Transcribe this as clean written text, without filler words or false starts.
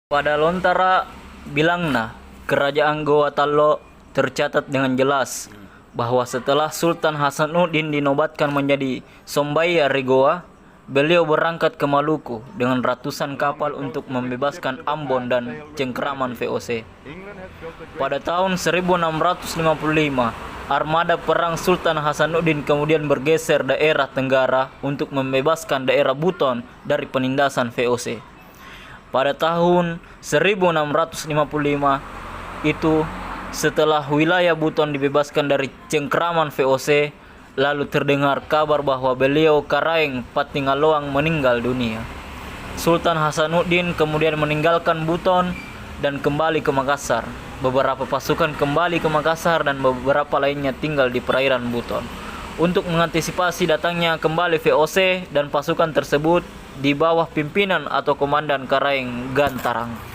Pada lontara bilangna kerajaan Goa Tallo tercatat dengan jelas bahwa setelah Sultan Hasanuddin dinobatkan menjadi Sombayar Goa, beliau berangkat ke Maluku dengan ratusan kapal untuk membebaskan Ambon dan cengkraman VOC. Pada tahun 1655, armada perang Sultan Hasanuddin kemudian bergeser daerah Tenggara untuk membebaskan daerah Buton dari penindasan VOC. Pada tahun 1655 itu, setelah wilayah Buton dibebaskan dari cengkraman VOC, lalu terdengar kabar bahwa beliau Karaeng Patingaloang meninggal dunia. Sultan Hasanuddin kemudian meninggalkan Buton dan kembali ke Makassar. Beberapa pasukan kembali ke Makassar dan beberapa lainnya tinggal di perairan Buton. Untuk mengantisipasi datangnya kembali VOC dan pasukan tersebut di bawah pimpinan atau komandan Karaeng Gantarang.